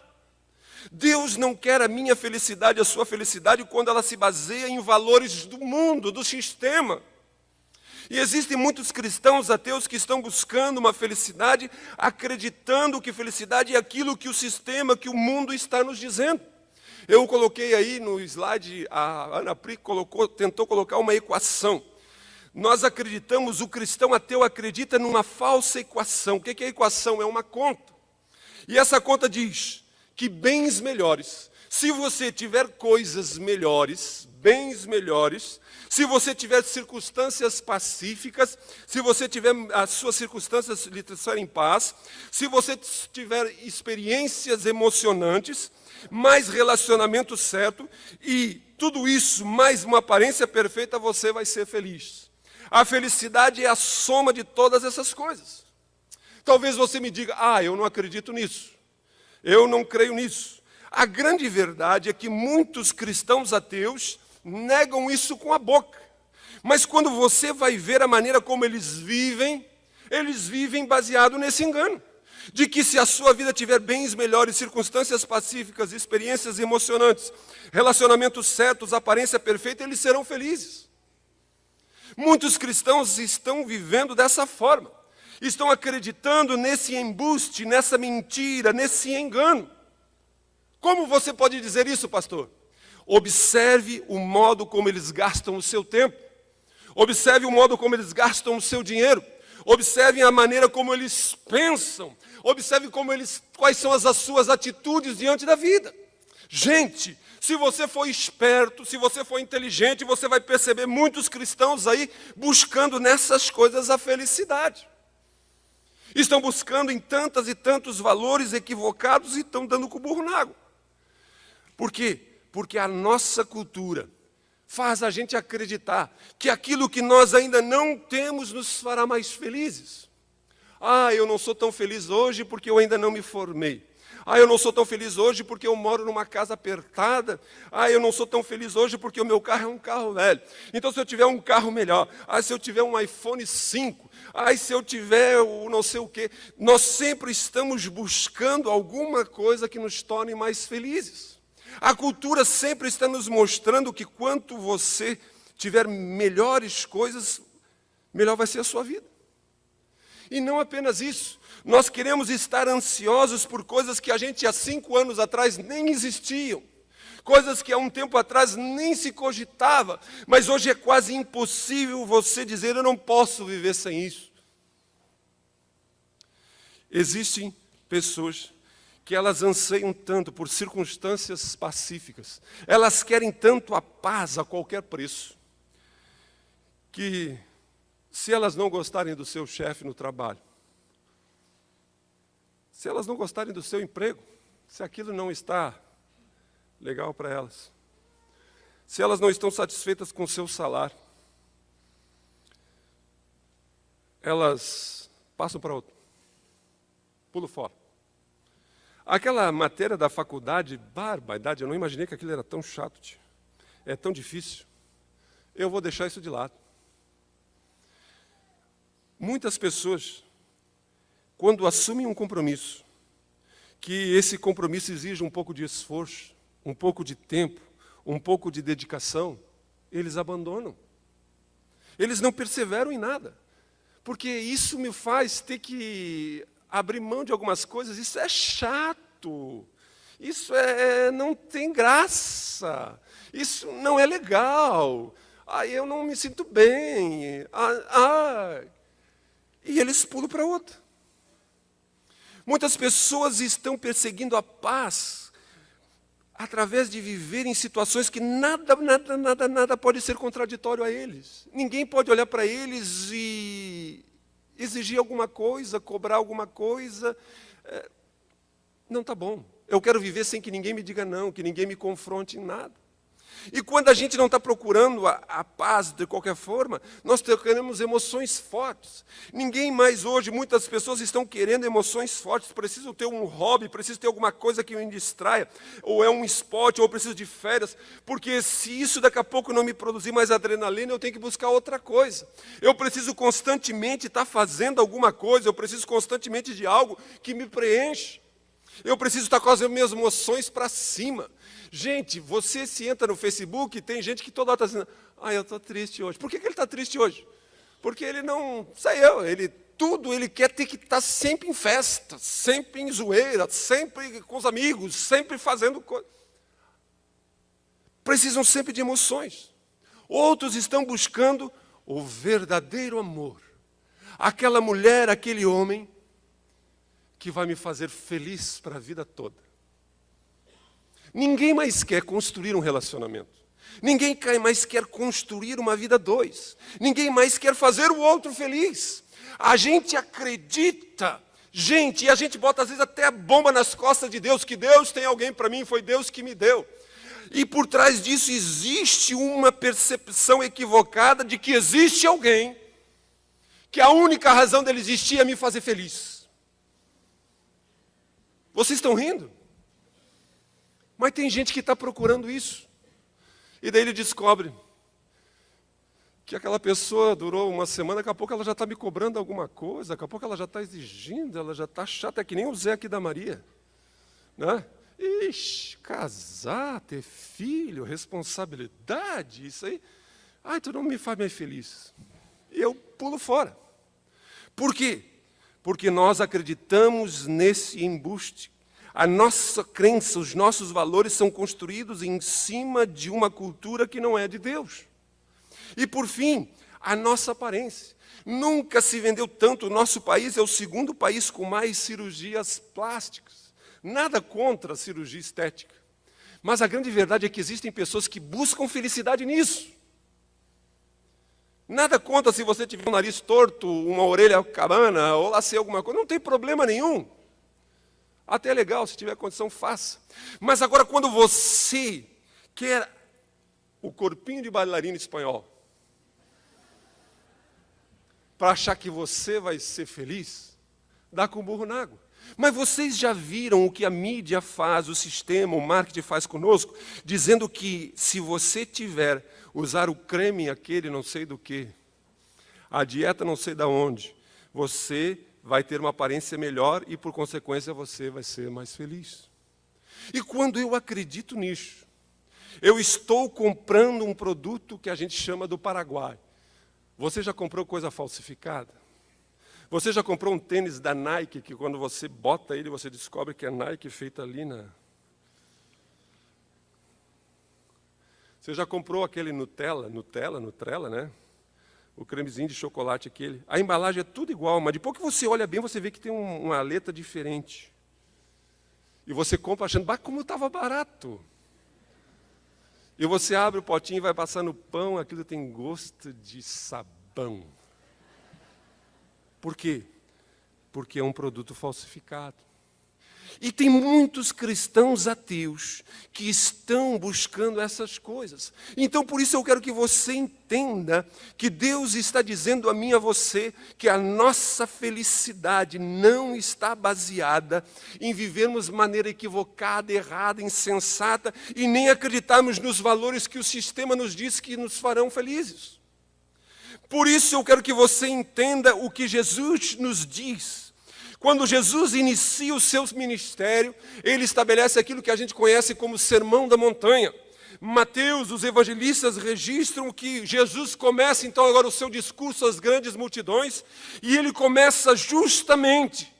Deus não quer a minha felicidade, a sua felicidade, quando ela se baseia em valores do mundo, do sistema. E existem muitos cristãos ateus que estão buscando uma felicidade, acreditando que felicidade é aquilo que o sistema, que o mundo está nos dizendo. Eu coloquei aí no slide, a Ana Pri tentou colocar uma equação. Nós acreditamos, o cristão ateu acredita numa falsa equação. O que é a equação? É uma conta. E essa conta diz que bens melhores, se você tiver coisas melhores, bens melhores, se você tiver circunstâncias pacíficas, se você tiver as suas circunstâncias lhe trouxerem paz, se você tiver experiências emocionantes, mais relacionamento certo, e tudo isso, mais uma aparência perfeita, você vai ser feliz. A felicidade é a soma de todas essas coisas. Talvez você me diga, eu não acredito nisso. Eu não creio nisso. A grande verdade é que muitos cristãos ateus negam isso com a boca. Mas quando você vai ver a maneira como eles vivem baseado nesse engano. De que se a sua vida tiver bens melhores, circunstâncias pacíficas, experiências emocionantes, relacionamentos certos, aparência perfeita, eles serão felizes. Muitos cristãos estão vivendo dessa forma. Estão acreditando nesse embuste, nessa mentira, nesse engano. Como você pode dizer isso, pastor? Observe o modo como eles gastam o seu tempo. Observe o modo como eles gastam o seu dinheiro. Observe a maneira como eles pensam. Observe quais são as suas atitudes diante da vida. Gente, se você for esperto, se você for inteligente, você vai perceber muitos cristãos aí buscando nessas coisas a felicidade. Estão buscando em tantas e tantos valores equivocados e estão dando com o burro na água. Por quê? Porque a nossa cultura faz a gente acreditar que aquilo que nós ainda não temos nos fará mais felizes. Eu não sou tão feliz hoje porque eu ainda não me formei. Eu não sou tão feliz hoje porque eu moro numa casa apertada. Eu não sou tão feliz hoje porque o meu carro é um carro velho. Então, se eu tiver um carro melhor, se eu tiver um iPhone 5, se eu tiver o não sei o quê, nós sempre estamos buscando alguma coisa que nos torne mais felizes. A cultura sempre está nos mostrando que quanto você tiver melhores coisas, melhor vai ser a sua vida. E não apenas isso, nós queremos estar ansiosos por coisas que a gente há 5 anos atrás nem existiam. Coisas que há um tempo atrás nem se cogitava, mas hoje é quase impossível você dizer, eu não posso viver sem isso. Existem pessoas que elas anseiam tanto por circunstâncias pacíficas, elas querem tanto a paz a qualquer preço, que se elas não gostarem do seu chefe no trabalho, se elas não gostarem do seu emprego, se aquilo não está legal para elas, se elas não estão satisfeitas com o seu salário, elas passam para outro, pulo fora. Aquela matéria da faculdade, barbaridade, eu não imaginei que aquilo era tão chato, tio. É tão difícil. Eu vou deixar isso de lado. Muitas pessoas, quando assumem um compromisso, que esse compromisso exige um pouco de esforço, um pouco de tempo, um pouco de dedicação, eles abandonam. Eles não perseveram em nada. Porque isso me faz ter que abrir mão de algumas coisas. Isso é chato. Isso não tem graça. Isso não é legal. Eu não me sinto bem. E eles pulam para outra. Muitas pessoas estão perseguindo a paz através de viver em situações que nada pode ser contraditório a eles. Ninguém pode olhar para eles e exigir alguma coisa, cobrar alguma coisa. Não está bom. Eu quero viver sem que ninguém me diga não, que ninguém me confronte em nada. E quando a gente não está procurando a paz de qualquer forma, nós queremos emoções fortes. Ninguém mais hoje, muitas pessoas estão querendo emoções fortes, precisam ter um hobby, precisam ter alguma coisa que me distraia, ou é um esporte, ou eu preciso de férias, porque se isso daqui a pouco não me produzir mais adrenalina, eu tenho que buscar outra coisa. Eu preciso constantemente estar fazendo alguma coisa, eu preciso constantemente de algo que me preenche. Eu preciso estar com as minhas emoções para cima. Gente, você se entra no Facebook, tem gente que toda hora está dizendo, eu estou triste hoje. Por que ele está triste hoje? Porque ele não, ele quer ter que estar sempre em festa, sempre em zoeira, sempre com os amigos, sempre fazendo coisa. Precisam sempre de emoções. Outros estão buscando o verdadeiro amor. Aquela mulher, aquele homem, que vai me fazer feliz para a vida toda. Ninguém mais quer construir um relacionamento. Ninguém mais quer construir uma vida a dois. Ninguém mais quer fazer o outro feliz. A gente acredita, e a gente bota às vezes até a bomba nas costas de Deus, que Deus tem alguém para mim, foi Deus que me deu. E por trás disso existe uma percepção equivocada de que existe alguém, que a única razão dele existir é me fazer feliz. Vocês estão rindo? Mas tem gente que está procurando isso. E daí ele descobre que aquela pessoa durou uma semana, daqui a pouco ela já está me cobrando alguma coisa, daqui a pouco ela já está exigindo, ela já está chata, é que nem o Zé aqui da Maria. Né? Ixi, casar, ter filho, responsabilidade, isso aí. Tu não me faz mais feliz. E eu pulo fora. Por quê? Porque nós acreditamos nesse embuste. A nossa crença, os nossos valores são construídos em cima de uma cultura que não é de Deus. E por fim, a nossa aparência. Nunca se vendeu tanto, o nosso país é o segundo país com mais cirurgias plásticas. Nada contra a cirurgia estética. Mas a grande verdade é que existem pessoas que buscam felicidade nisso. Nada contra se você tiver um nariz torto, uma orelha cabana, ou lá sei alguma coisa, não tem problema nenhum. Até é legal, se tiver condição, faça. Mas agora, quando você quer o corpinho de bailarina espanhol, para achar que você vai ser feliz, dá com o burro na água. Mas vocês já viram o que a mídia faz, o sistema, o marketing faz conosco, dizendo que se você usar o creme aquele não sei do que, a dieta não sei da onde, você vai ter uma aparência melhor e, por consequência, você vai ser mais feliz. E quando eu acredito nisso, eu estou comprando um produto que a gente chama do Paraguai. Você já comprou coisa falsificada? Você já comprou um tênis da Nike, que quando você bota ele, você descobre que é Nike feita ali na... Você já comprou aquele Nutella, né? O cremezinho de chocolate aquele. A embalagem é tudo igual, mas depois que você olha bem, você vê que tem uma letra diferente. E você compra achando, como estava barato. E você abre o potinho e vai passar no pão, aquilo tem gosto de sabão. Por quê? Porque é um produto falsificado. E tem muitos cristãos ateus que estão buscando essas coisas. Então, por isso eu quero que você entenda que Deus está dizendo a mim e a você que a nossa felicidade não está baseada em vivermos de maneira equivocada, errada, insensata e nem acreditarmos nos valores que o sistema nos diz que nos farão felizes. Por isso eu quero que você entenda o que Jesus nos diz. Quando Jesus inicia o seu ministério, ele estabelece aquilo que a gente conhece como Sermão da Montanha. Mateus, os evangelistas registram que Jesus começa então agora o seu discurso às grandes multidões, e ele começa justamente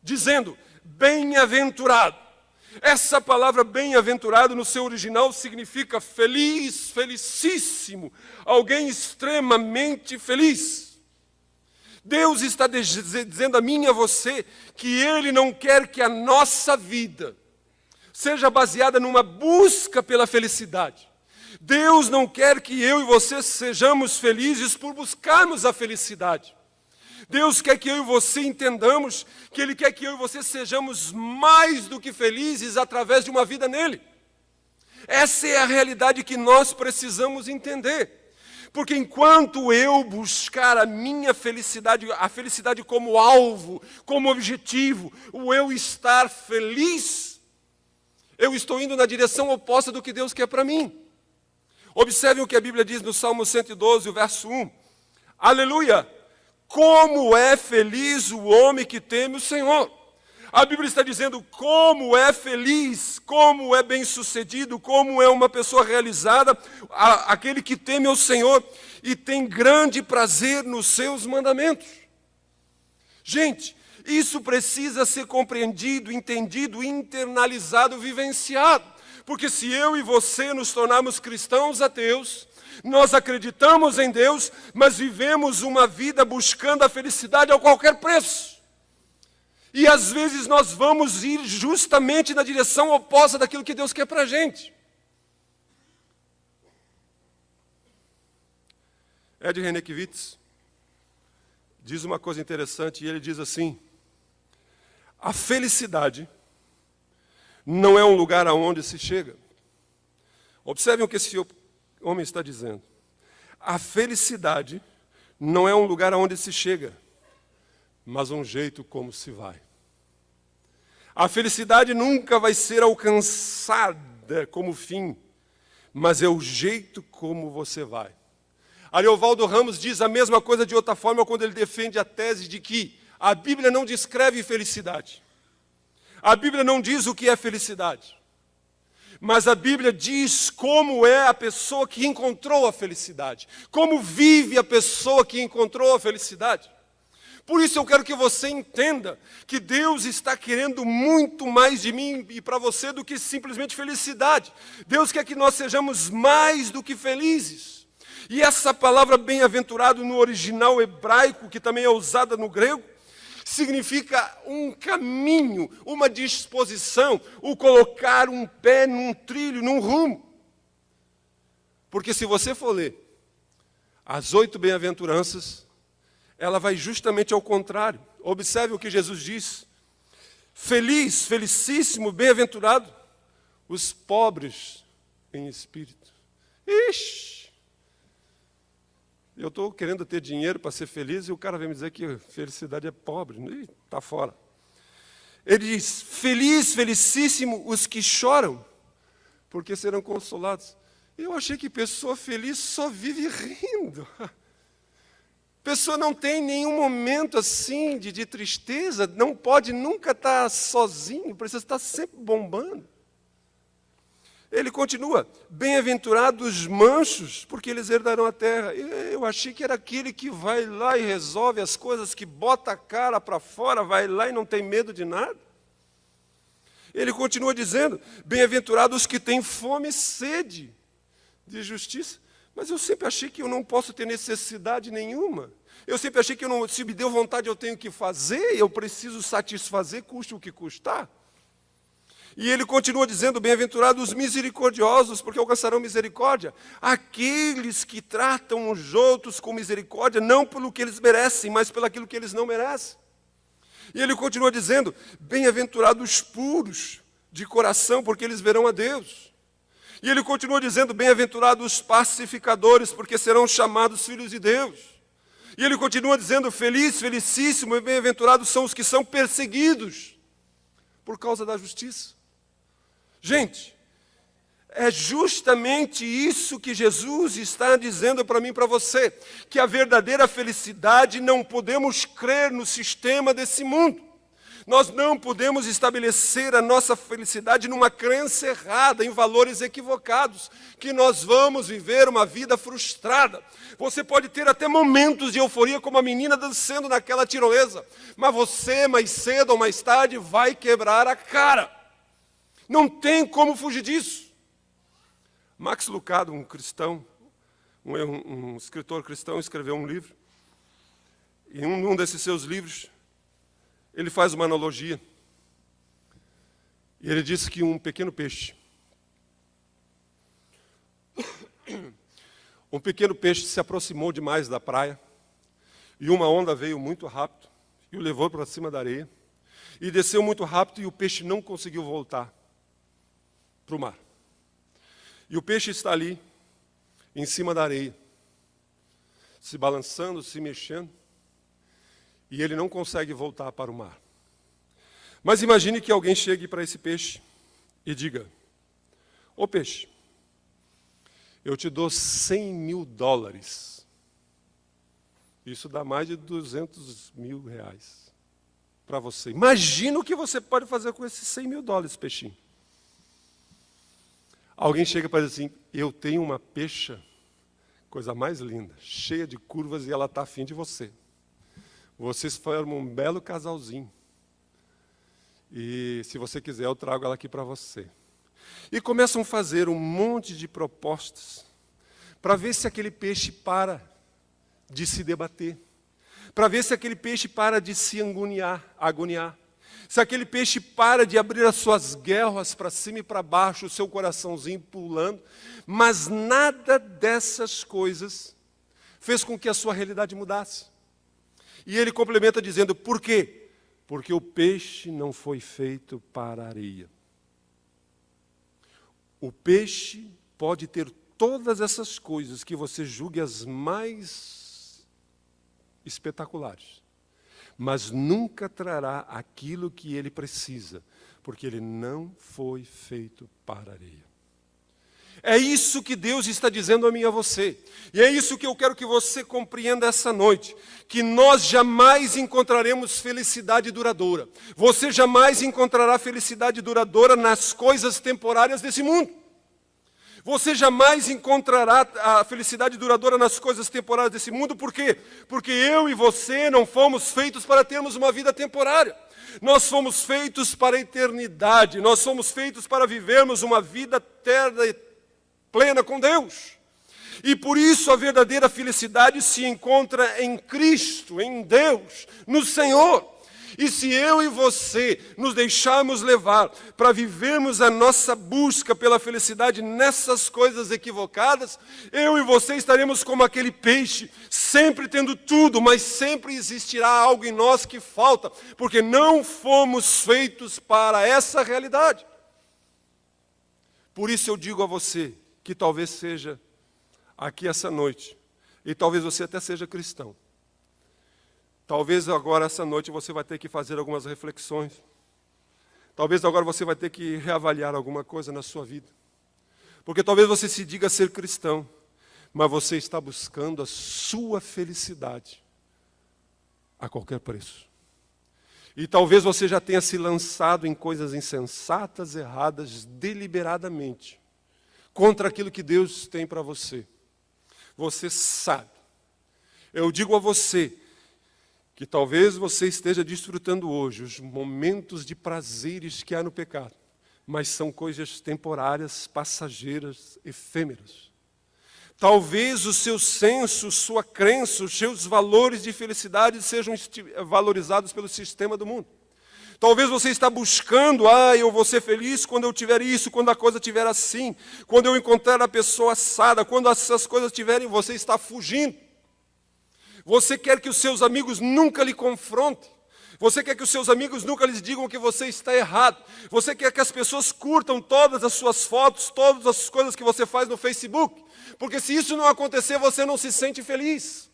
dizendo, bem-aventurado. Essa palavra bem-aventurado no seu original significa feliz, felicíssimo, alguém extremamente feliz. Deus está dizendo a mim e a você que Ele não quer que a nossa vida seja baseada numa busca pela felicidade. Deus não quer que eu e você sejamos felizes por buscarmos a felicidade. Deus quer que eu e você entendamos que Ele quer que eu e você sejamos mais do que felizes através de uma vida nele. Essa é a realidade que nós precisamos entender. Porque enquanto eu buscar a minha felicidade, a felicidade como alvo, como objetivo, o eu estar feliz, eu estou indo na direção oposta do que Deus quer para mim. Observem o que a Bíblia diz no Salmo 112, o verso 1. Aleluia! Como é feliz o homem que teme o Senhor. A Bíblia está dizendo como é feliz, como é bem-sucedido, como é uma pessoa realizada, aquele que teme ao Senhor e tem grande prazer nos seus mandamentos. Gente, isso precisa ser compreendido, entendido, internalizado, vivenciado. Porque se eu e você nos tornarmos cristãos ateus, nós acreditamos em Deus, mas vivemos uma vida buscando a felicidade a qualquer preço. E às vezes nós vamos ir justamente na direção oposta daquilo que Deus quer para a gente. Ed Renekiewicz diz uma coisa interessante, e ele diz assim, a felicidade não é um lugar aonde se chega. Observem o que esse homem está dizendo. A felicidade não é um lugar aonde se chega, mas um jeito como se vai. A felicidade nunca vai ser alcançada como fim, mas é o jeito como você vai. Ariovaldo Ramos diz a mesma coisa de outra forma quando ele defende a tese de que a Bíblia não descreve felicidade. A Bíblia não diz o que é felicidade. Mas a Bíblia diz como é a pessoa que encontrou a felicidade. Como vive a pessoa que encontrou a felicidade. Por isso eu quero que você entenda que Deus está querendo muito mais de mim e para você do que simplesmente felicidade. Deus quer que nós sejamos mais do que felizes. E essa palavra bem-aventurado no original hebraico, que também é usada no grego, significa um caminho, uma disposição, o colocar um pé num trilho, num rumo. Porque se você for ler as 8 bem-aventuranças, ela vai justamente ao contrário. Observe o que Jesus diz. Feliz, felicíssimo, bem-aventurado, os pobres em espírito. Ixi! Eu estou querendo ter dinheiro para ser feliz e o cara vem me dizer que felicidade é pobre. Está fora. Ele diz, feliz, felicíssimo os que choram, porque serão consolados. Eu achei que pessoa feliz só vive rindo. Pessoa não tem nenhum momento assim de tristeza, não pode nunca estar sozinho, precisa estar sempre bombando. Ele continua, bem-aventurados os mansos, porque eles herdarão a terra. Eu achei que era aquele que vai lá e resolve as coisas, que bota a cara para fora, vai lá e não tem medo de nada. Ele continua dizendo, bem-aventurados os que têm fome e sede de justiça. Mas eu sempre achei que eu não posso ter necessidade nenhuma. Eu sempre achei que se me deu vontade eu tenho que fazer, eu preciso satisfazer, custe o que custar. E ele continua dizendo, bem-aventurados os misericordiosos, porque alcançarão misericórdia. Aqueles que tratam os outros com misericórdia, não pelo que eles merecem, mas pelo aquilo que eles não merecem. E ele continua dizendo, bem-aventurados os puros de coração, porque eles verão a Deus. E ele continua dizendo, bem-aventurados os pacificadores, porque serão chamados filhos de Deus. E ele continua dizendo, feliz, felicíssimo e bem-aventurados são os que são perseguidos por causa da justiça. Gente, É justamente isso que Jesus está dizendo para mim e para você, que a verdadeira felicidade não podemos crer no sistema desse mundo. Nós não podemos estabelecer a nossa felicidade numa crença errada, em valores equivocados, que nós vamos viver uma vida frustrada. Você pode ter até momentos de euforia, como a menina dançando naquela tirolesa, mas você, mais cedo ou mais tarde, vai quebrar a cara. Não tem como fugir disso. Max Lucado, um cristão, um escritor cristão, escreveu um livro. E em um desses seus livros, ele faz uma analogia. E ele diz que um pequeno peixe se aproximou demais da praia, e uma onda veio muito rápido e o levou para cima da areia, e desceu muito rápido, e o peixe não conseguiu voltar para o mar. E o peixe está ali, em cima da areia, se balançando, se mexendo, e ele não consegue voltar para o mar. Mas imagine que alguém chegue para esse peixe e diga: ô peixe, eu te dou $100 mil. Isso dá mais de R$200 mil para você. Imagina o que você pode fazer com esses $100 mil, peixinho. Alguém chega para dizer assim: eu tenho uma peixa, coisa mais linda, cheia de curvas, e ela está afim de você. Vocês formam um belo casalzinho. E se você quiser, eu trago ela aqui para você. E começam a fazer um monte de propostas para ver se aquele peixe para de se debater, para ver se aquele peixe para de se agoniar, se aquele peixe para de abrir as suas guerras para cima e para baixo, o seu coraçãozinho pulando. Mas nada dessas coisas fez com que a sua realidade mudasse. E ele complementa dizendo: por quê? Porque o peixe não foi feito para a areia. O peixe pode ter todas essas coisas que você julgue as mais espetaculares, mas nunca trará aquilo que ele precisa, porque ele não foi feito para a areia. É isso que Deus está dizendo a mim e a você. E é isso que eu quero que você compreenda essa noite. Que nós jamais encontraremos felicidade duradoura. Você jamais encontrará felicidade duradoura nas coisas temporárias desse mundo. Você jamais encontrará a felicidade duradoura nas coisas temporárias desse mundo. Por quê? Porque eu e você não fomos feitos para termos uma vida temporária. Nós fomos feitos para a eternidade. Nós fomos feitos para vivermos uma vida eterna e plena com Deus. E por isso a verdadeira felicidade se encontra em Cristo, em Deus, no Senhor. E se eu e você nos deixarmos levar para vivermos a nossa busca pela felicidade nessas coisas equivocadas, eu e você estaremos como aquele peixe, sempre tendo tudo, mas sempre existirá algo em nós que falta, porque não fomos feitos para essa realidade. Por isso eu digo a você, que talvez seja aqui essa noite, e talvez você até seja cristão. Talvez agora, essa noite, você vai ter que fazer algumas reflexões. Talvez agora você vai ter que reavaliar alguma coisa na sua vida. Porque talvez você se diga ser cristão, mas você está buscando a sua felicidade a qualquer preço. E talvez você já tenha se lançado em coisas insensatas, erradas, deliberadamente, contra aquilo que Deus tem para você. Você sabe. Eu digo a você que talvez você esteja desfrutando hoje os momentos de prazeres que há no pecado, mas são coisas temporárias, passageiras, efêmeras. Talvez o seu senso, sua crença, os seus valores de felicidade sejam valorizados pelo sistema do mundo. Talvez você está buscando: eu vou ser feliz quando eu tiver isso, quando a coisa estiver assim, quando eu encontrar a pessoa assada, quando essas coisas estiverem, você está fugindo. Você quer que os seus amigos nunca lhe confrontem. Você quer que os seus amigos nunca lhes digam que você está errado. Você quer que as pessoas curtam todas as suas fotos, todas as coisas que você faz no Facebook. Porque se isso não acontecer, você não se sente feliz.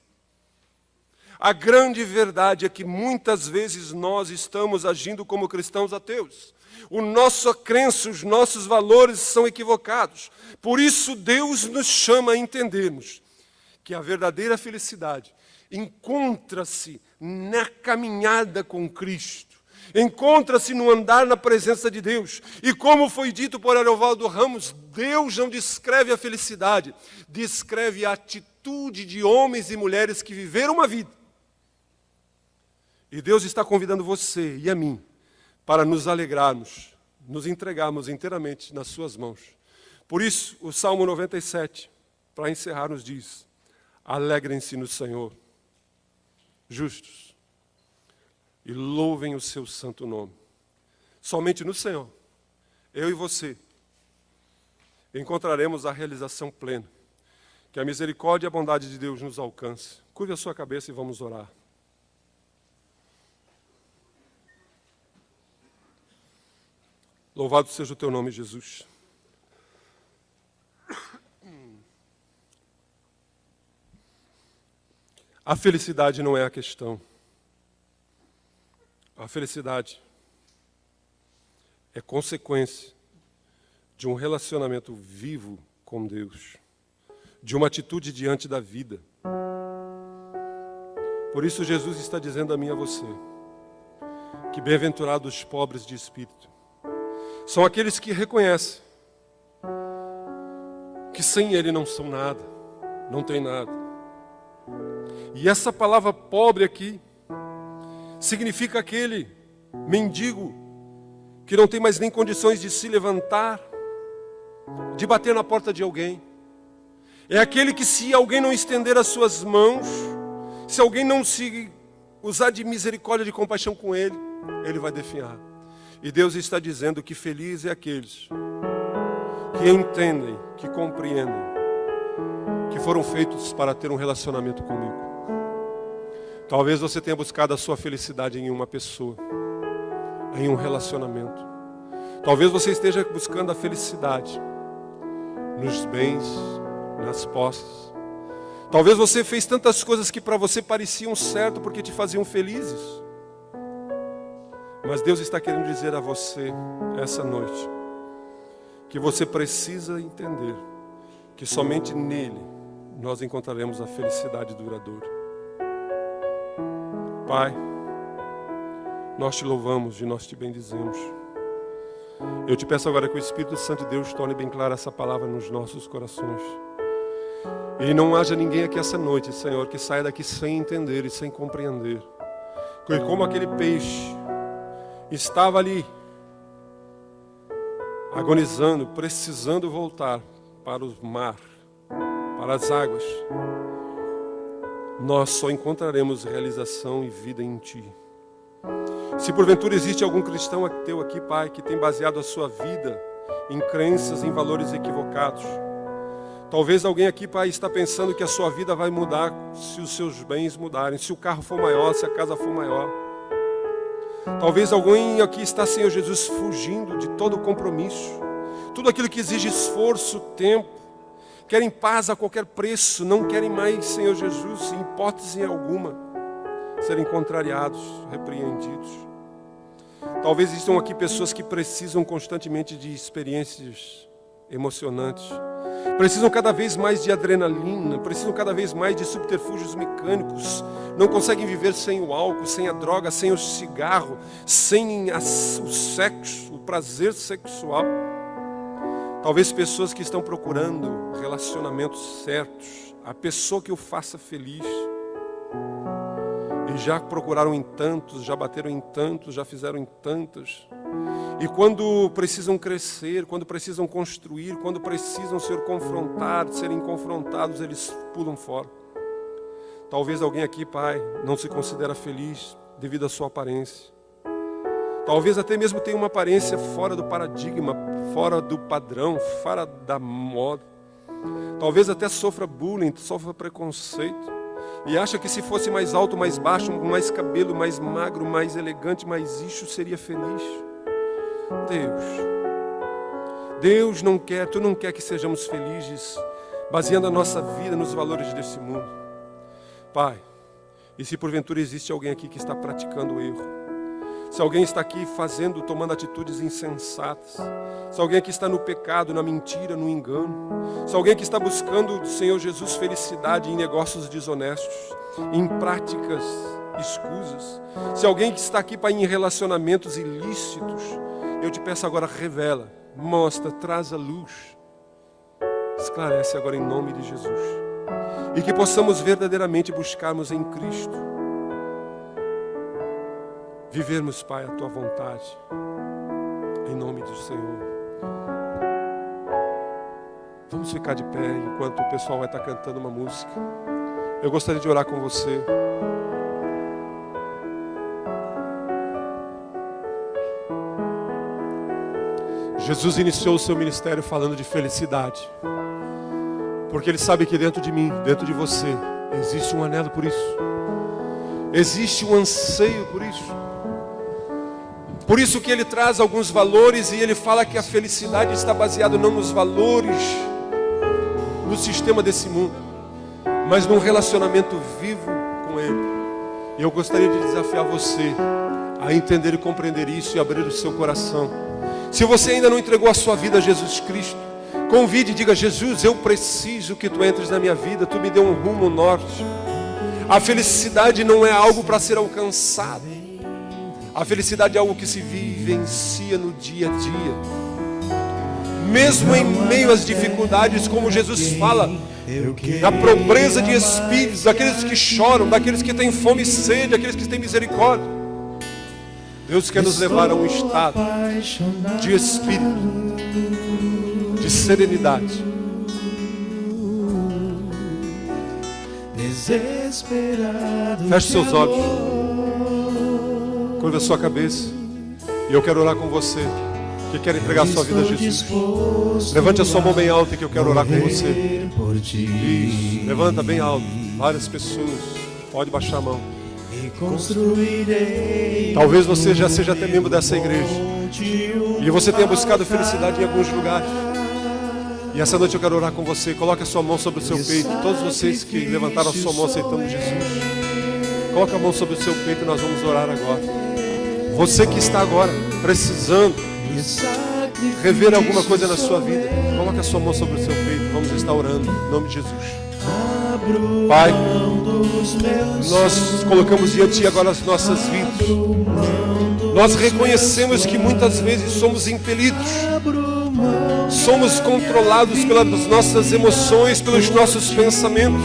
A grande verdade é que muitas vezes nós estamos agindo como cristãos ateus. A nossa crença, os nossos valores são equivocados. Por isso Deus nos chama a entendermos que a verdadeira felicidade encontra-se na caminhada com Cristo. Encontra-se no andar na presença de Deus. E como foi dito por Ariovaldo Ramos, Deus não descreve a felicidade, descreve a atitude de homens e mulheres que viveram uma vida. E Deus está convidando você e a mim para nos alegrarmos, nos entregarmos inteiramente nas suas mãos. Por isso, o Salmo 97, para encerrar, nos diz: alegrem-se no Senhor, justos, e louvem o seu santo nome. Somente no Senhor, eu e você, encontraremos a realização plena. Que a misericórdia e a bondade de Deus nos alcance. Curve a sua cabeça e vamos orar. Louvado seja o teu nome, Jesus. A felicidade não é a questão. A felicidade é consequência de um relacionamento vivo com Deus, de uma atitude diante da vida. Por isso Jesus está dizendo a mim e a você que bem-aventurados os pobres de espírito são aqueles que reconhecem que sem Ele não são nada, não tem nada. E essa palavra pobre aqui significa aquele mendigo que não tem mais nem condições de se levantar, de bater na porta de alguém. É aquele que, se alguém não estender as suas mãos, se alguém não se usar de misericórdia, de compaixão com ele, ele vai definhar. E Deus está dizendo que feliz é aqueles que entendem, que compreendem, que foram feitos para ter um relacionamento comigo. Talvez você tenha buscado a sua felicidade em uma pessoa, em um relacionamento. Talvez você esteja buscando a felicidade nos bens, nas posses. Talvez você fez tantas coisas que para você pareciam certo porque te faziam felizes. Mas Deus está querendo dizer a você, essa noite, que você precisa entender que somente nele nós encontraremos a felicidade duradoura. Pai, nós te louvamos e nós te bendizemos. Eu te peço agora que o Espírito Santo de Deus torne bem clara essa palavra nos nossos corações. E não haja ninguém aqui essa noite, Senhor, que saia daqui sem entender e sem compreender. Que como aquele peixe estava ali, agonizando, precisando voltar para o mar, para as águas, nós só encontraremos realização e vida em Ti. Se porventura existe algum cristão teu aqui, Pai, que tem baseado a sua vida em crenças, em valores equivocados, talvez alguém aqui, Pai, está pensando que a sua vida vai mudar se os seus bens mudarem, se o carro for maior, se a casa for maior. Talvez alguém aqui está, Senhor Jesus, fugindo de todo o compromisso, tudo aquilo que exige esforço, tempo, querem paz a qualquer preço, não querem mais, Senhor Jesus, em hipótese alguma, serem contrariados, repreendidos. Talvez estão aqui pessoas que precisam constantemente de experiências emocionantes, precisam cada vez mais de adrenalina, precisam cada vez mais de subterfúgios mecânicos, não conseguem viver sem o álcool, sem a droga, sem o cigarro, sem o sexo, o prazer sexual. Talvez pessoas que estão procurando relacionamentos certos, a pessoa que o faça feliz, e já procuraram em tantos, já bateram em tantos, já fizeram em tantas. E quando precisam crescer, quando precisam construir, quando precisam ser confrontados, serem confrontados, eles pulam fora. Talvez alguém aqui, Pai, não se considera feliz devido à sua aparência. Talvez até mesmo tenha uma aparência fora do paradigma, fora do padrão, fora da moda. Talvez até sofra bullying, sofra preconceito. E acha que se fosse mais alto, mais baixo, mais cabelo, mais magro, mais elegante, mais ixo, seria feliz. Deus não quer, Tu não quer que sejamos felizes baseando a nossa vida nos valores desse mundo. Pai, e se porventura existe alguém aqui que está praticando o erro, Se alguém está aqui tomando atitudes insensatas, se alguém aqui está no pecado, na mentira, no engano, se alguém que está buscando do Senhor Jesus felicidade em negócios desonestos, em práticas escusas, se alguém que está aqui para em relacionamentos ilícitos, eu te peço agora, revela, mostra, traz a luz, esclarece agora em nome de Jesus, e que possamos verdadeiramente buscarmos em Cristo, vivermos, Pai, a Tua vontade, em nome do Senhor. Vamos ficar de pé enquanto o pessoal vai estar cantando uma música. Eu gostaria de orar com você. Jesus iniciou o seu ministério falando de felicidade, porque Ele sabe que dentro de mim, dentro de você, existe um anelo por isso, existe um anseio por isso. Por isso que Ele traz alguns valores e Ele fala que a felicidade está baseada não nos valores do sistema desse mundo, mas num relacionamento vivo com Ele. E eu gostaria de desafiar você a entender e compreender isso e abrir o seu coração. Se você ainda não entregou a sua vida a Jesus Cristo, convide e diga: Jesus, eu preciso que Tu entres na minha vida, Tu me dê um rumo norte. A felicidade não é algo para ser alcançado. A felicidade é algo que se vivencia no dia a dia. Mesmo em meio às dificuldades, como Jesus fala, da pobreza de espíritos, daqueles que choram, daqueles que têm fome e sede, daqueles que têm misericórdia. Deus quer nos levar a um estado de espírito, de serenidade. Feche seus olhos, curva a sua cabeça, e eu quero orar com você que quer entregar a sua vida a Jesus. Levante a sua mão bem alta que eu quero orar com você. Isso, levanta bem alto. Várias pessoas, pode baixar a mão. Talvez você já seja até membro dessa igreja e você tenha buscado felicidade em alguns lugares. E essa noite eu quero orar com você. Coloque a sua mão sobre o seu peito. Todos vocês que levantaram a sua mão aceitando Jesus, coloque a mão sobre o seu peito e nós vamos orar agora. Você que está agora precisando rever alguma coisa na sua vida, coloque a sua mão sobre o seu peito. Vamos estar orando em nome de Jesus. Pai, nós colocamos diante de Ti agora as nossas vidas. Nós reconhecemos que muitas vezes somos impelidos, somos controlados pelas nossas emoções, pelos nossos pensamentos.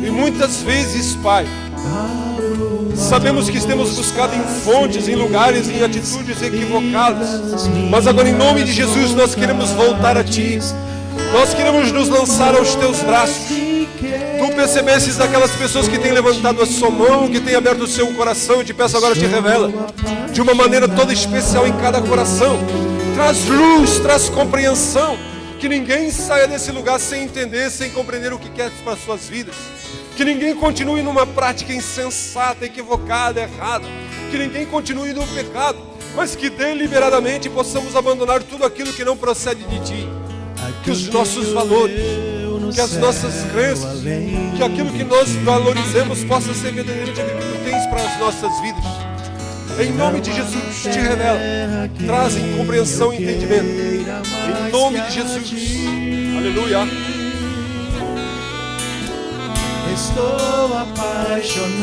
E muitas vezes, Pai, sabemos que temos buscado em fontes, em lugares, em atitudes equivocadas. Mas agora, em nome de Jesus, nós queremos voltar a Ti. Nós queremos nos lançar aos Teus braços. Tu percebesses daquelas pessoas que têm levantado a sua mão, que têm aberto o seu coração. Eu te peço agora, te revela de uma maneira toda especial em cada coração. Traz luz, traz compreensão. Que ninguém saia desse lugar sem entender, sem compreender o que quer para as suas vidas. Que ninguém continue numa prática insensata, equivocada, errada. Que ninguém continue no pecado, mas que deliberadamente possamos abandonar tudo aquilo que não procede de Ti. Que os nossos valores, que as nossas crenças, que aquilo que nós valorizemos possa ser verdadeiramente aquilo que Tu tens para as nossas vidas. Em nome de Jesus, te revela, trazem compreensão e entendimento. Em nome de Jesus, aleluia. Estou apaixonado,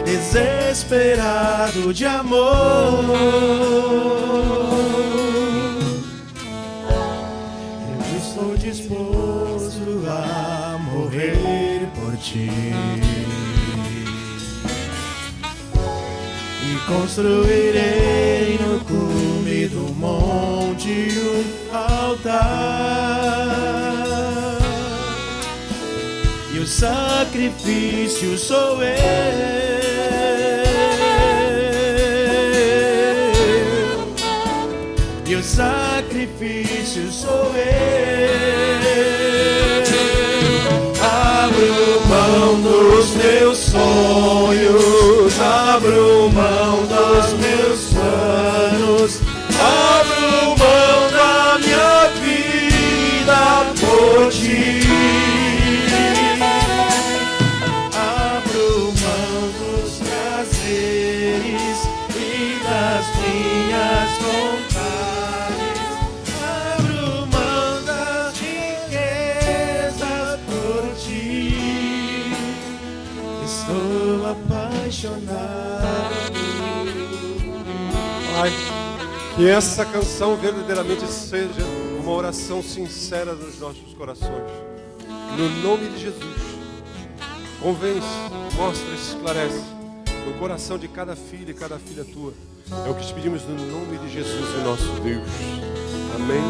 desesperado de amor. Eu estou disposto a morrer por Ti e construirei no cume do monte um altar, e o sacrifício sou eu, e o sacrifício sou eu. Abro mão dos meus sonhos, abro mão dos meus planos, abro mão da minha vida por Ti. Que essa canção verdadeiramente seja uma oração sincera dos nossos corações. No nome de Jesus, convence, mostra, esclarece no coração de cada filho e cada filha tua. É o que te pedimos no nome de Jesus, o nosso Deus. Amém.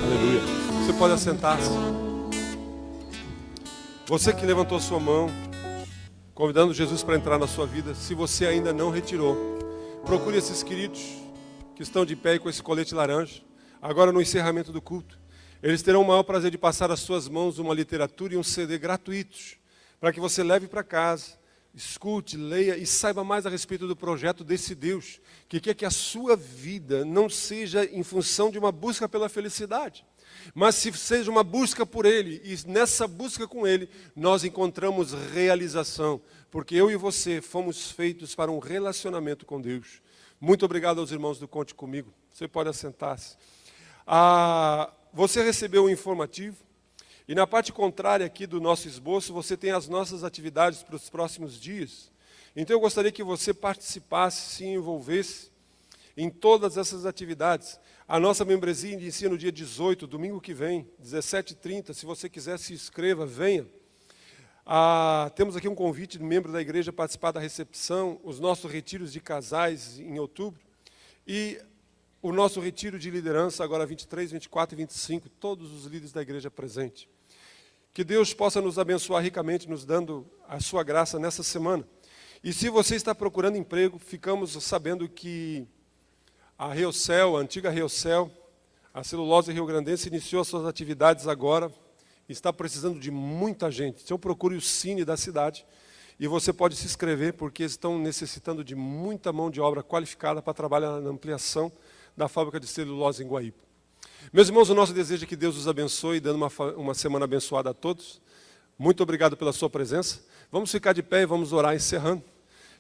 Aleluia. Você pode assentar-se. Você que levantou sua mão, convidando Jesus para entrar na sua vida, se você ainda não retirou, procure esses queridos que estão de pé e com esse colete laranja, agora no encerramento do culto. Eles terão o maior prazer de passar às suas mãos uma literatura e um CD gratuitos, para que você leve para casa, escute, leia e saiba mais a respeito do projeto desse Deus, que quer que a sua vida não seja em função de uma busca pela felicidade, mas se seja uma busca por Ele, e nessa busca com Ele, nós encontramos realização, porque eu e você fomos feitos para um relacionamento com Deus. Muito obrigado aos irmãos do Conte Comigo. Você pode assentar-se. Você recebeu um informativo, e na parte contrária aqui do nosso esboço, você tem as nossas atividades para os próximos dias. Então eu gostaria que você participasse, se envolvesse em todas essas atividades. A nossa membresia inicia no dia 18, domingo que vem, 17h30. Se você quiser, se inscreva, venha. Temos aqui um convite de membro da igreja participar da recepção, os nossos retiros de casais em outubro, e o nosso retiro de liderança agora 23, 24 e 25, todos os líderes da igreja presentes. Que Deus possa nos abençoar ricamente, nos dando a sua graça nessa semana. E se você está procurando emprego, ficamos sabendo que a Riocel, a antiga Riocel, a celulose rio-grandense, iniciou as suas atividades agora, está precisando de muita gente. Então procure o Cine da cidade e você pode se inscrever, porque estão necessitando de muita mão de obra qualificada para trabalhar na ampliação da fábrica de celulose em Guaíba. Meus irmãos, o nosso desejo é que Deus os abençoe, dando uma semana abençoada a todos. Muito obrigado pela sua presença. Vamos ficar de pé e vamos orar encerrando.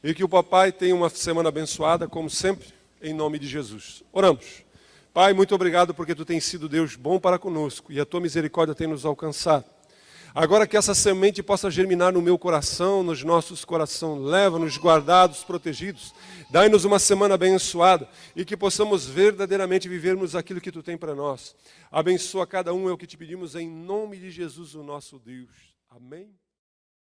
E que o papai tenha uma semana abençoada, como sempre, em nome de Jesus. Oramos. Pai, muito obrigado porque Tu tens sido Deus bom para conosco e a Tua misericórdia tem nos alcançado. Agora que essa semente possa germinar no meu coração, nos nossos corações, leva-nos guardados, protegidos, dai-nos uma semana abençoada e que possamos verdadeiramente vivermos aquilo que Tu tem para nós. Abençoa cada um, é o que te pedimos em nome de Jesus, o nosso Deus. Amém.